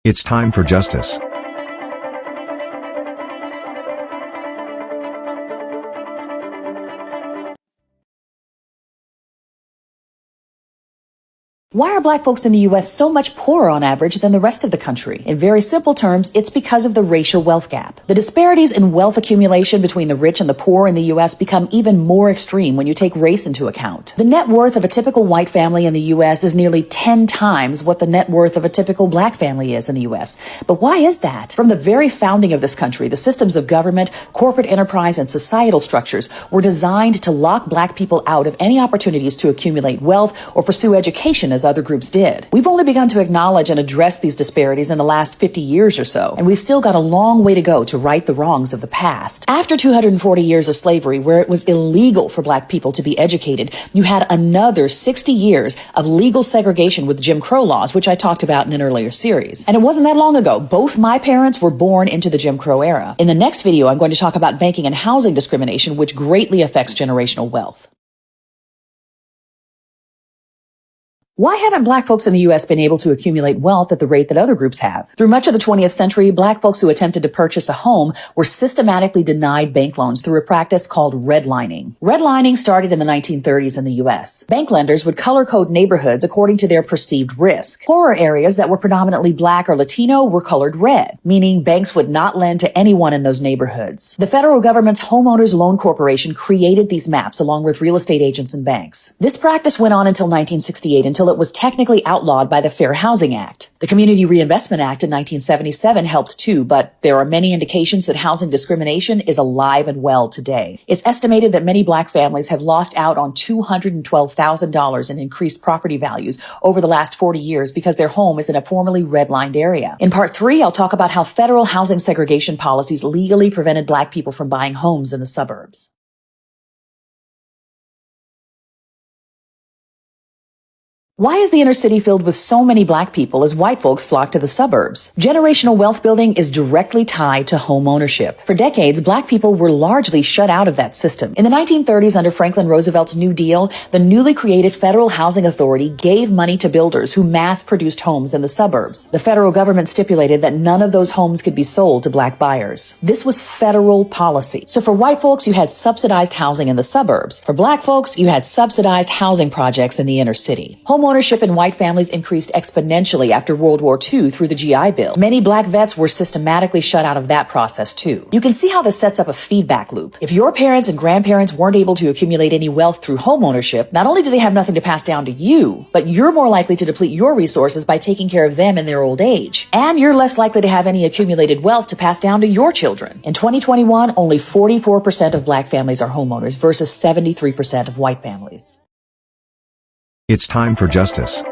It's time for justice. Why are black folks in the U.S. so much poorer on average than the rest of the country? In very simple terms, it's because of the racial wealth gap. The disparities in wealth accumulation between the rich and the poor in the U.S. become even more extreme when you take race into account. The net worth of a typical white family in the U.S. is nearly 10 times what the net worth of a typical black family is in the U.S. But why is that? From the very founding of this country, the systems of government, corporate enterprise, and societal structures were designed to lock black people out of any opportunities to accumulate wealth or pursue education as other groups did. We've only begun to acknowledge and address these disparities in the last 50 years or so, and we've still got a long way to go to right the wrongs of the past. After 240 years of slavery, where it was illegal for black people to be educated, you had another 60 years of legal segregation with Jim Crow laws, which I talked about in an earlier series. And it wasn't that long ago. Both my parents were born into the Jim Crow era. In the next video, I'm going to talk about banking and housing discrimination, which greatly affects generational wealth. Why haven't black folks in the U.S. been able to accumulate wealth at the rate that other groups have? Through much of the 20th century, black folks who attempted to purchase a home were systematically denied bank loans through a practice called redlining. Redlining started in the 1930s in the U.S. Bank lenders would color code neighborhoods according to their perceived risk. Poorer areas that were predominantly black or Latino were colored red, meaning banks would not lend to anyone in those neighborhoods. The federal government's Homeowners Loan Corporation created these maps along with real estate agents and banks. This practice went on until 1968, until it was technically outlawed by the Fair Housing Act. The Community Reinvestment Act in 1977 helped too, but there are many indications that housing discrimination is alive and well today. It's estimated that many black families have lost out on $212,000 in increased property values over the last 40 years because their home is in a formerly redlined area. In part 3, I'll talk about how federal housing segregation policies legally prevented black people from buying homes in the suburbs. Why is the inner city filled with so many black people as white folks flock to the suburbs? Generational wealth building is directly tied to home ownership. For decades, black people were largely shut out of that system. In the 1930s, under Franklin Roosevelt's New Deal, the newly created Federal Housing Authority gave money to builders who mass-produced homes in the suburbs. The federal government stipulated that none of those homes could be sold to black buyers. This was federal policy. So for white folks, you had subsidized housing in the suburbs. For black folks, you had subsidized housing projects in the inner city. Ownership in white families increased exponentially after World War II through the GI Bill. Many black vets were systematically shut out of that process too. You can see how this sets up a feedback loop. If your parents and grandparents weren't able to accumulate any wealth through home ownership, not only do they have nothing to pass down to you, but you're more likely to deplete your resources by taking care of them in their old age. And you're less likely to have any accumulated wealth to pass down to your children. In 2021, only 44% of black families are homeowners versus 73% of white families. It's time for justice.